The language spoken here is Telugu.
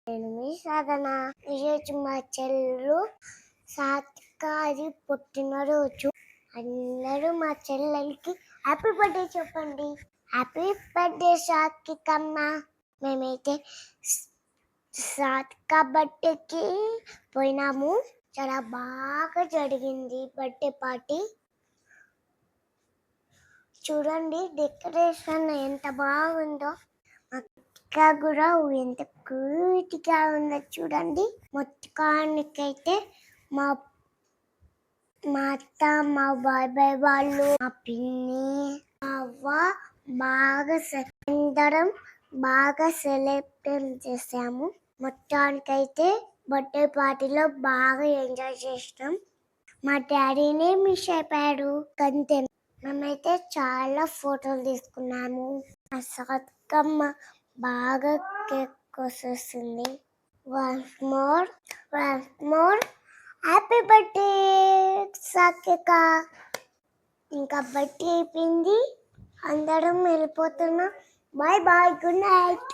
నేను మీ సాధన. ఈరోజు మా చెల్లు సాత్విక అది పుట్టినరోజు. అందరూ మా చెల్లెలకి హ్యాపీ బర్త్డే చెప్పండి. హ్యాపీ బర్త్డే సాత్వికమ్మ. మేమైతే సాత్విక బర్త్డేకి పోయినాము. చాలా బాగా జరిగింది బర్త్డే పార్టీ. చూడండి డెకరేషన్ ఎంత బాగుందో. ఇంకా కూడా ఎంత క్యూట్గా ఉందో చూడండి. మొత్తానికైతే మా అత్త, మా బాబాయ్ వాళ్ళు, మా పిన్ని, మా అవ్వ అందరం బాగా సెలబ్రేట్ చేసాము. మొత్తానికైతే బర్త్డే పార్టీలో బాగా ఎంజాయ్ చేసినాం. మా డాడీనే మిస్ అయిపోయాడు అంతే. మేమైతే చాలా ఫోటోలు తీసుకున్నాము. ఆ సాత్వికమ్మ బాగా కేక్ కోసేస్తుంది. Once more happy birthday Satvika. ఇంకా బర్త్డే అయిపోయింది, అందరం వెళ్ళిపోతున్నాం. Bye bye, good night.